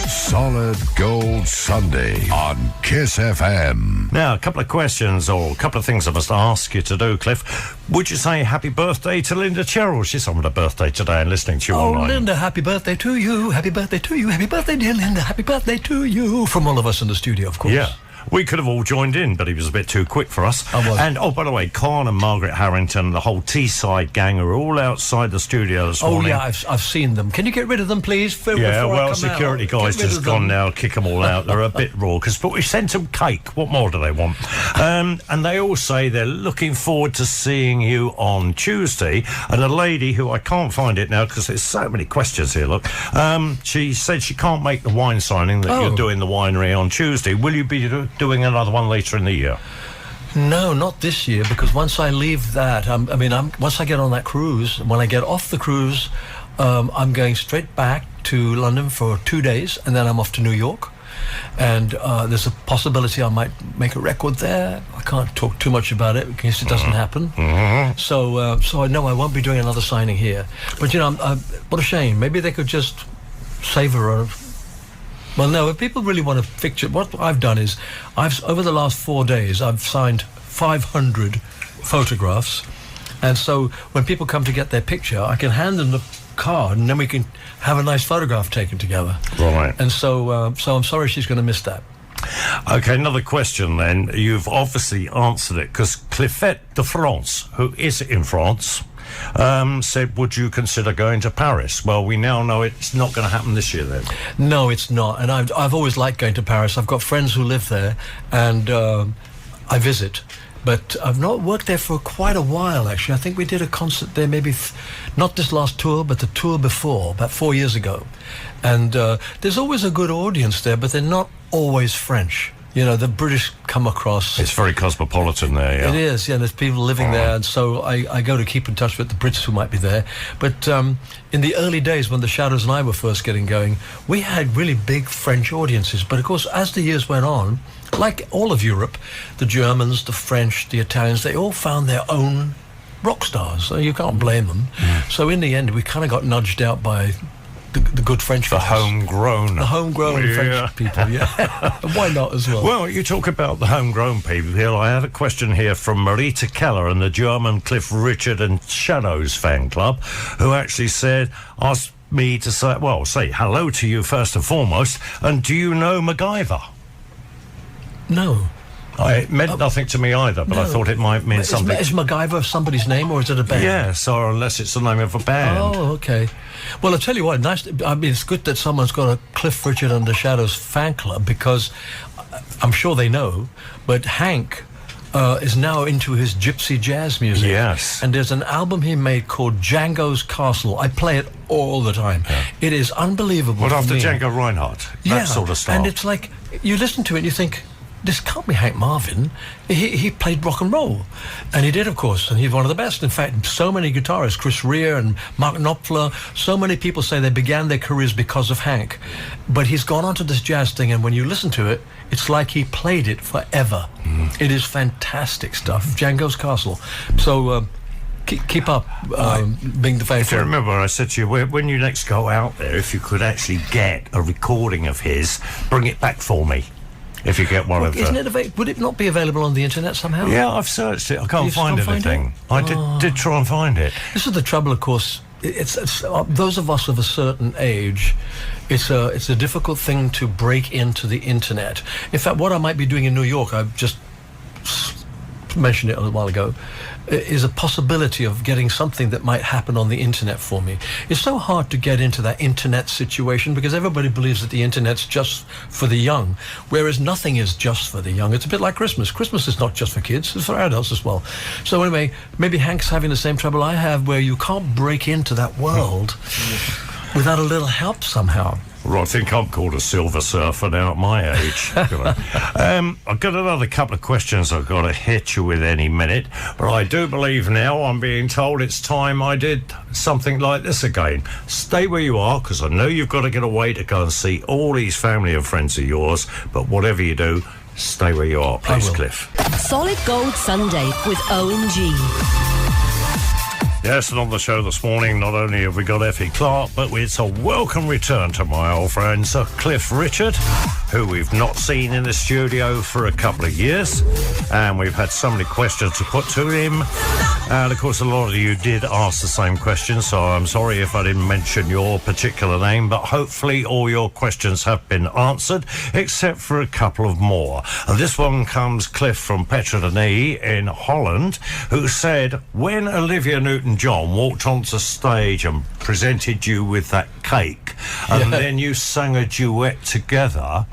Solid Gold Sunday on Kiss FM. Now, a couple of questions or a couple of things I must ask you to do, Cliff. Would you say happy birthday to Linda Cheryl? She's on her birthday today and listening to you online. Linda, happy birthday to you. Happy birthday to you. Happy birthday, dear Linda. Happy birthday to you. From all of us in the studio, of course. Yeah. We could have all joined in, but he was a bit too quick for us. And, by the way, Con and Margaret Harrington, the whole Teesside gang are all outside the studio this morning. Oh, yeah, I've seen them. Can you get rid of them, please? Yeah, well, security guys just gone now, kick them all out. They're a bit raucous, but we sent them cake. What more do they want? And they all say they're looking forward to seeing you on Tuesday. And a lady who I can't find it now because there's so many questions here, look. She said she can't make the wine signing that you're doing the winery on Tuesday. Will you be doing another one later in the year? No, not this year, because once I leave that, once I get on that cruise, when I get off the cruise, I'm going straight back to London for 2 days, and then I'm off to New York. And there's a possibility I might make a record there. I can't talk too much about it in case it doesn't happen. Mm-hmm. So I know I won't be doing another signing here. But, what a shame. Maybe they could just savour Well, no, if people really want to picture, what I've done is, over the last 4 days, I've signed 500 photographs. And so when people come to get their picture, I can hand them the card and then we can have a nice photograph taken together. Right. And so I'm sorry she's going to miss that. Okay, another question then. You've obviously answered it because Cliffette de France, who is in France, said, would you consider going to Paris? Well, we now know it's not going to happen this year then. No, it's not. And I've always liked going to Paris. I've got friends who live there and I visit. But I've not worked there for quite a while, actually. I think we did a concert there maybe, not this last tour, but the tour before, about 4 years ago. And there's always a good audience there, but they're not always French. The British come across. It's very cosmopolitan there, yeah. It is, yeah. There's people living there, and so I go to keep in touch with the Brits who might be there. But in the early days when the Shadows and I were first getting going, we had really big French audiences. But of course, as the years went on, like all of Europe, the Germans, the French, the Italians, they all found their own rock stars. So you can't blame them. So in the end, we kind of got nudged out by the good French the guys. homegrown French people, yeah. Why not as well? Well, you talk about the homegrown people here. I had a question here from Marita Keller and the German Cliff Richard and Shadows fan club, who actually asked me to say hello to you first and foremost, and do you know MacGyver? No. It meant nothing to me either, but I thought it might mean something. Is MacGyver somebody's name, or is it a band? Yes, or unless it's the name of a band. Oh, okay. Well, I'll tell you what, it's good that someone's got a Cliff Richard and the Shadows fan club, because I'm sure they know, but Hank is now into his gypsy jazz music. Yes. And there's an album he made called Django's Castle. I play it all the time. Yeah. It is unbelievable. What, after Django Reinhardt? That sort of stuff. And it's like, you listen to it and you think, this can't be Hank Marvin. He played rock and roll. And he did, of course, and he's one of the best. In fact, so many guitarists, Chris Rea and Mark Knopfler, so many people say they began their careers because of Hank. But he's gone on to this jazz thing, and when you listen to it, it's like he played it forever. It is fantastic stuff. Django's Castle. So keep up being the favorite. If you remember, I said to you, when you next go out there, if you could actually get a recording of his, bring it back for me. If you get one of them. Would it not be available on the internet somehow? Yeah, I've searched it. I can't find anything. I did try and find it. This is the trouble, of course. It's those of us of a certain age, it's a difficult thing to break into the internet. In fact, what I might be doing in New York, I've just mentioned it a little while ago, is a possibility of getting something that might happen on the internet for me. It's so hard to get into that internet situation because everybody believes that the internet's just for the young, whereas nothing is just for the young. It's a bit like Christmas. Christmas is not just for kids, it's for adults as well. So anyway, maybe Hank's having the same trouble I have, where you can't break into that world without a little help somehow. Well, I think I'm called a silver surfer now at my age. I've got another couple of questions I've got to hit you with any minute, but I do believe now I'm being told it's time I did something like this again. Stay where you are, because I know you've got to get away to go and see all these family and friends of yours, but whatever you do, stay where you are, please, Cliff. Solid Gold Sunday with O&G. Yes, and on the show this morning, not only have we got Effie Clark, but it's a welcome return to my old friend, Sir Cliff Richard, who we've not seen in the studio for a couple of years. And we've had so many questions to put to him. And, of course, a lot of you did ask the same questions, so I'm sorry if I didn't mention your particular name, but hopefully all your questions have been answered, except for a couple of more. And this one comes, Cliff, from Petra de Nee in Holland, who said, when Olivia Newton-John walked onto stage and presented you with that cake, and then you sang a duet together,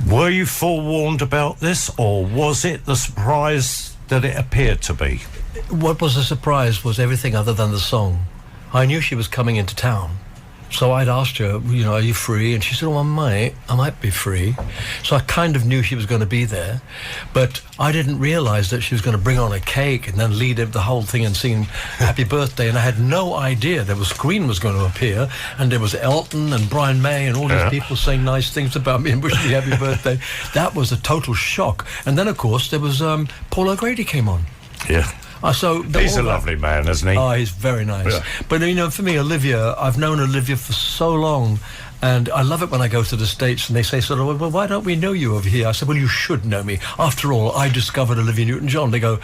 were you forewarned about this, or was it the surprise that it appeared to be? What was the surprise was everything other than the song. I knew she was coming into town, so I'd asked her, you know, are you free? And she said, oh, I might be free. So I kind of knew she was going to be there, but I didn't realize that she was going to bring on a cake and then lead the whole thing and sing Happy Birthday, and I had no idea there was Queen was going to appear, and there was Elton and Brian May and all these people saying nice things about me and wishing me happy birthday. That was a total shock. And then, of course, there was Paul O'Grady came on. Yeah. He's a lovely man, isn't he? Oh, he's very nice. Yeah. But, you know, for me, Olivia, I've known Olivia for so long, and I love it when I go to the States and they say sort of, well, why don't we know you over here? I said, well, you should know me. After all, I discovered Olivia Newton-John. They go,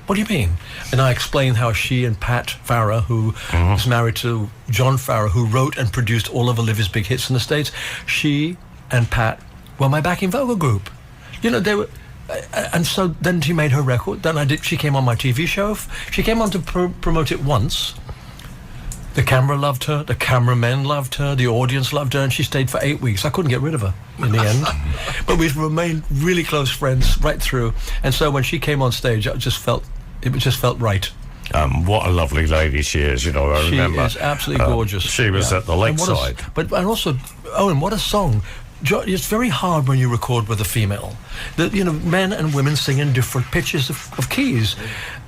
what do you mean? And I explain how she and Pat Farah, who is married to John Farah, who wrote and produced all of Olivia's big hits in the States, she and Pat were my backing vocal group. You know, they were... And so then she made her record. Then she came on my TV show. She came on to promote it once. The camera loved her. The cameramen loved her. The audience loved her. And she stayed for 8 weeks. I couldn't get rid of her in the end. But we've remained really close friends right through. And so when she came on stage, it just felt right. What a lovely lady she is, you know, I remember. She is absolutely gorgeous. She was at the lakeside. And also, Owen, what a song. It's very hard when you record with a female. You know, men and women sing in different pitches of keys.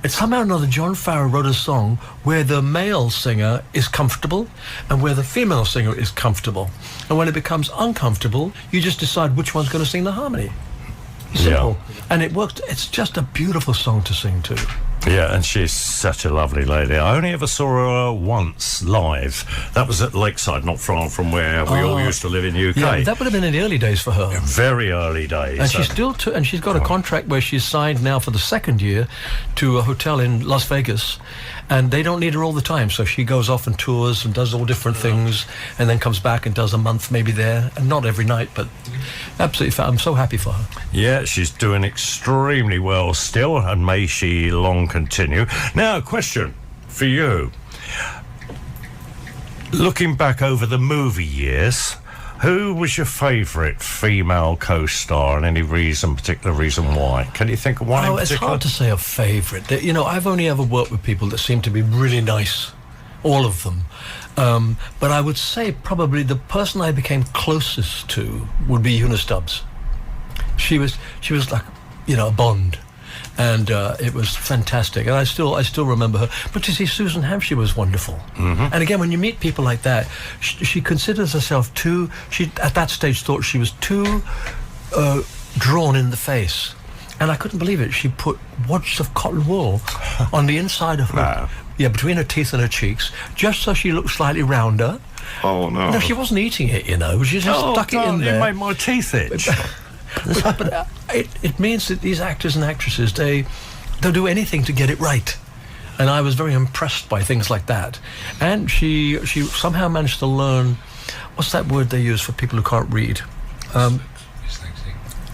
It's somehow or another, John Farah wrote a song where the male singer is comfortable and where the female singer is comfortable. And when it becomes uncomfortable, you just decide which one's going to sing the harmony. Simple. Yeah. And it worked. It's just a beautiful song to sing too. Yeah, and she's such a lovely lady. I only ever saw her once live. That was at Lakeside, not far from where we all used to live in UK. Yeah, that would have been in the early days for her. Very early days. And she's still, and she's got a contract where she's signed now for the second year to a hotel in Las Vegas, and they don't need her all the time. So she goes off and tours and does all different things, and then comes back and does a month maybe there, and not every night, but absolutely. I'm so happy for her. Yeah, she's doing extremely well still, and may she long continue. Now, a question for you. Looking back over the movie years, who was your favourite female co-star, and any particular reason why? Can you think of one in particular? It's hard to say a favourite. You know, I've only ever worked with people that seem to be really nice, all of them. But I would say probably the person I became closest to would be Una Stubbs. She was like, you know, a Bond. And it was fantastic, and I still remember her. But you see, Susan Hampshire was wonderful. And again, when you meet people like that, she considers herself she at that stage thought she was too drawn in the face, and I couldn't believe it. She put wads of cotton wool on the inside of her, between her teeth and her cheeks, just so she looked slightly rounder. Oh no! No, she wasn't eating it, you know. She just stuck it in there. It made my teeth itch. But it means that these actors and actresses, they'll do anything to get it right. And I was very impressed by things like that. And she somehow managed to learn, what's that word they use for people who can't read?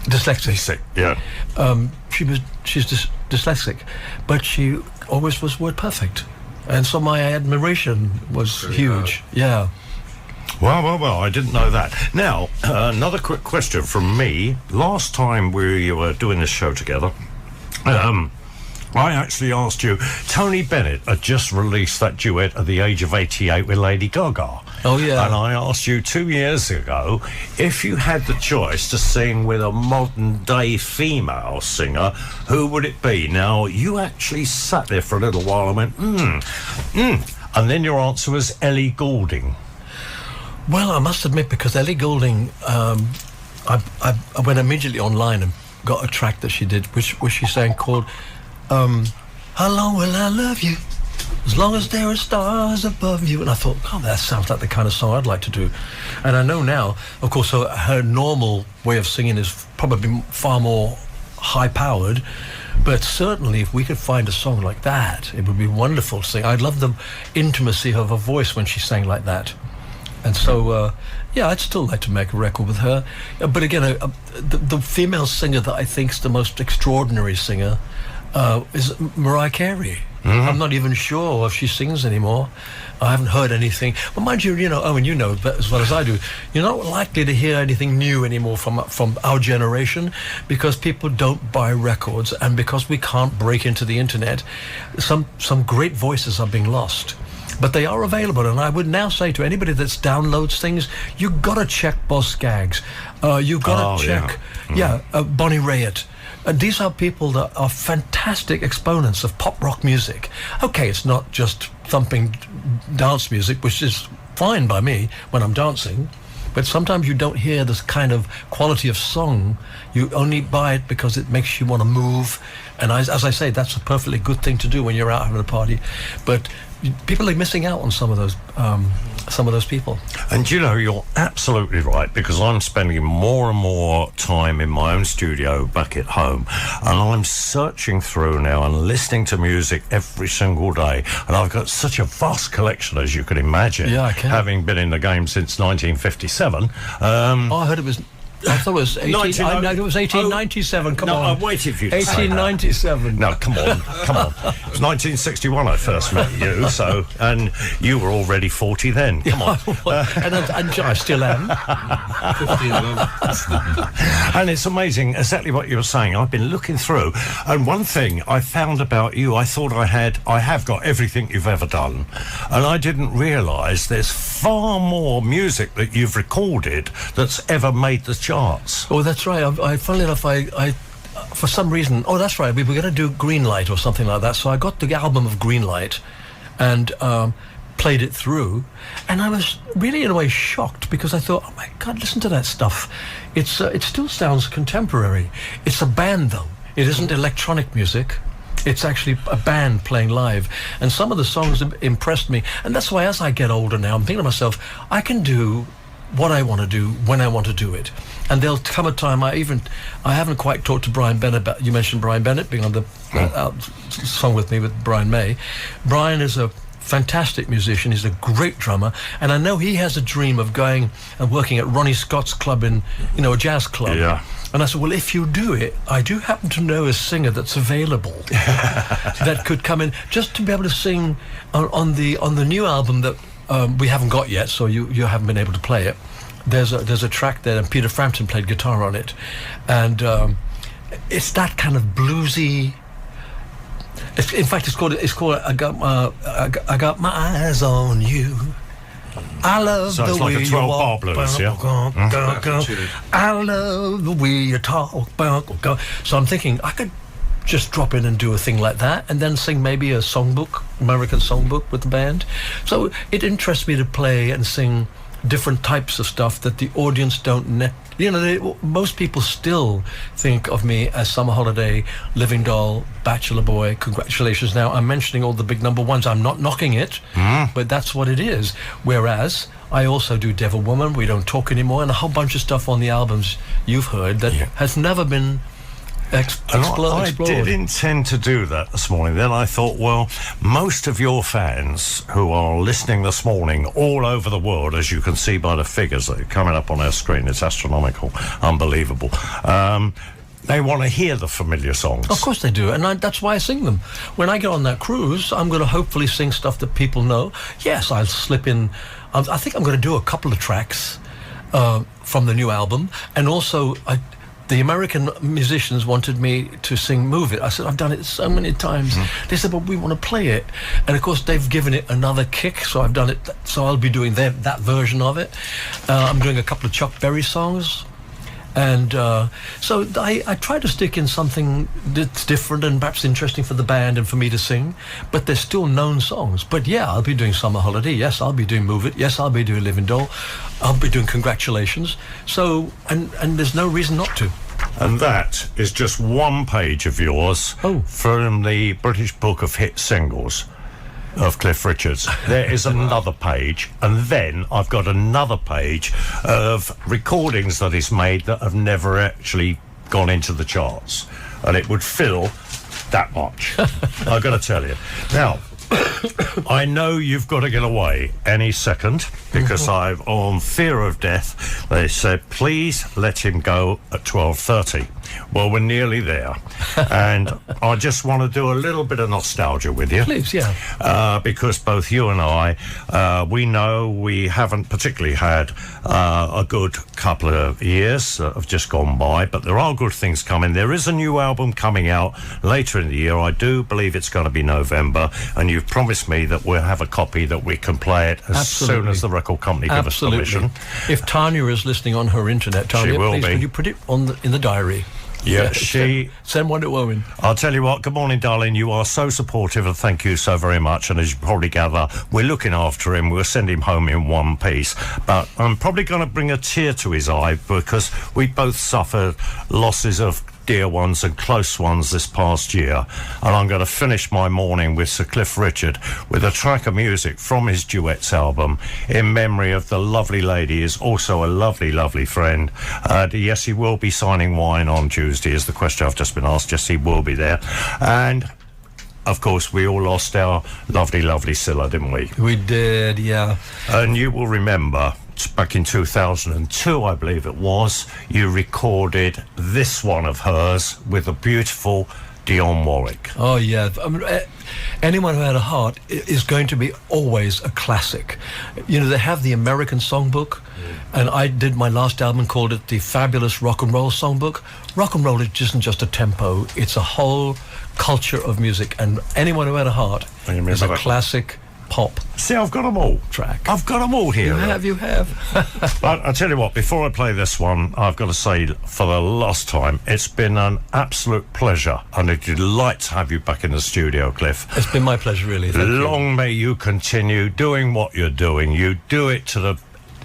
Dyslexic. Yeah. She's dyslexic, but she always was word perfect. And so my admiration was huge. Yeah. Well, I didn't know that. Now, another quick question from me. Last time we were doing this show together, I actually asked you, Tony Bennett had just released that duet at the age of 88 with Lady Gaga. Oh, yeah. And I asked you 2 years ago if you had the choice to sing with a modern-day female singer, who would it be? Now, you actually sat there for a little while and went, and then your answer was Ellie Goulding. Well, I must admit, because Ellie Goulding, I went immediately online and got a track that she did, which she sang called How Long Will I Love You? As long as there are stars above you. And I thought, oh, that sounds like the kind of song I'd like to do. And I know now, of course, her normal way of singing is probably far more high-powered, but certainly if we could find a song like that, it would be wonderful to sing. I'd love the intimacy of her voice when she sang like that. And so, yeah, I'd still like to make a record with her. But again, the female singer that I think is the most extraordinary singer is Mariah Carey. Mm-hmm. I'm not even sure if she sings anymore. I haven't heard anything. But mind you, Owen, you know as well as I do, you're not likely to hear anything new anymore from our generation, because people don't buy records, and because we can't break into the internet, some great voices are being lost. But they are available, and I would now say to anybody that downloads things, you've got to check Boz Scaggs. You've got to check, Bonnie Raitt. These are people that are fantastic exponents of pop rock music. Okay, it's not just thumping dance music, which is fine by me when I'm dancing, but sometimes you don't hear this kind of quality of song. You only buy it because it makes you want to move. And as I say, that's a perfectly good thing to do when you're out having a party. But people are missing out on some of those people. And you're absolutely right, because I'm spending more and more time in my own studio back at home, and I'm searching through now and listening to music every single day, and I've got such a vast collection, as you can imagine. Yeah, I can. Having been in the game since 1957. I heard it was... I thought it was 1897. Come on. No, I waited for you to 1897. No, come on. It was 1961 I first met you, and you were already 40 then. Come on. And I still am. 15 And it's amazing, exactly what you were saying. I've been looking through, and one thing I found about you, I thought I have got everything you've ever done, and I didn't realise there's far more music that you've recorded that's ever made the charts. Oh, that's right. Funnily enough, I for some reason, that's right, we were going to do Greenlight or something like that, so I got the album of Greenlight and played it through, and I was really in a way shocked, because I thought, oh my God, listen to that stuff. It still sounds contemporary. It's a band, though. It isn't electronic music. It's actually a band playing live, and some of the songs impressed me, and that's why as I get older now, I'm thinking to myself, I can do what I want to do when I want to do it. And there'll come a time, I haven't quite talked to Brian Bennett about, you mentioned Brian Bennett being on the song with me with Brian May. Brian is a fantastic musician. He's a great drummer, and I know he has a dream of going and working at Ronnie Scott's club in, a jazz club. Yeah. And I said, well, if you do it, I do happen to know a singer that's available that could come in just to be able to sing on the new album that we haven't got yet, so you haven't been able to play it. There's a track there, and Peter Frampton played guitar on it, and it's that kind of bluesy. In fact, it's called I got my eyes on you. I love so the it's way like a 12-bar blues, yeah? I love the way you talk. So I'm thinking I could just drop in and do a thing like that, and then sing maybe a songbook, American songbook with the band. So it interests me to play and sing different types of stuff that the audience don't most people still think of me as Summer Holiday, Living Doll, Bachelor Boy. Congratulations. Now, I'm mentioning all the big number ones. I'm not knocking it, but that's what it is. Whereas I also do Devil Woman, We Don't Talk Anymore, and a whole bunch of stuff on the albums you've heard that has never been explored. I did intend to do that this morning. Then I thought, well, most of your fans who are listening this morning all over the world, as you can see by the figures that are coming up on our screen, it's astronomical, unbelievable. They want to hear the familiar songs. Of course they do, and that's why I sing them. When I get on that cruise, I'm going to hopefully sing stuff that people know. Yes, I'll slip in. I think I'm going to do a couple of tracks from the new album, and also the American musicians wanted me to sing Move It. I said, I've done it so many times. They said, but we want to play it. And of course, they've given it another kick, so I've done it. So I'll be doing that version of it. I'm doing a couple of Chuck Berry songs. And so I try to stick in something that's different and perhaps interesting for the band and for me to sing, but they're still known songs. But yeah, I'll be doing Summer Holiday. Yes, I'll be doing Move It. Yes, I'll be doing Living Doll. I'll be doing Congratulations. So, and there's no reason not to. And that is just one page of yours from the British Book of Hit Singles of Cliff Richards. There is another page, and then I've got another page of recordings that he's made that have never actually gone into the charts, and it would fill that much. I've got to tell you. Now, I know you've got to get away any second, because I've, on fear of death, they said, please let him go at 12:30. Well, we're nearly there. And I just want to do a little bit of nostalgia with you. Please, yeah. Because both you and I, we know we haven't particularly had a good couple of years that have just gone by, but there are good things coming. There is a new album coming out later in the year. I do believe it's going to be November, and you've promised me that we'll have a copy that we can play it as soon as the record company give us permission. If Tanya is listening on her internet, Tanya, she will please, be. Could you put it in the diary? Yeah, she... Send one to Owen. I'll tell you what, good morning, darling. You are so supportive, and thank you so very much. And as you probably gather, we're looking after him. We'll send him home in one piece. But I'm probably going to bring a tear to his eye, because we both suffered losses of dear ones and close ones this past year, and I'm going to finish my morning with Sir Cliff Richard with a track of music from his duets album in memory of the lovely lady, is also a lovely, lovely friend. Yes, he will be signing wine on Tuesday, is the question I've just been asked. Yes, he will be there. And of course, we all lost our lovely, lovely Scylla, didn't we? We did, yeah. And you will remember, back in 2002, I believe it was, you recorded this one of hers with the beautiful Dionne Warwick. Oh, yeah. I mean, anyone who had a heart is going to be always a classic. You know, they have the American Songbook, and I did my last album, called it the Fabulous Rock and Roll Songbook. Rock and roll isn't just a tempo, it's a whole culture of music, and anyone who had a heart is a classic pop. See, I've got them all. Track. I've got them all here. You have. But I'll tell you what, before I play this one, I've got to say, for the last time, it's been an absolute pleasure and a delight to have you back in the studio, Cliff. It's been my pleasure, really. Thank you. Long may you continue doing what you're doing. You do it to the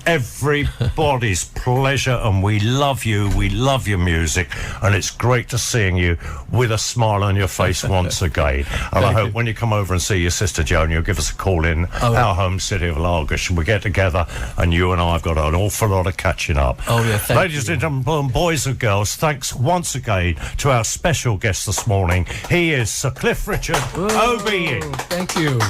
everybody's pleasure, and we love you, we love your music, and it's great to seeing you with a smile on your face once again. And I hope when you come over and see your sister Joan, you'll give us a call in our home city of Lagos, and we get together, and you and I have got an awful lot of catching up. Ladies and gentlemen, boys and girls, thanks once again to our special guest this morning. He is Sir Cliff Richard, OBE. Thank you.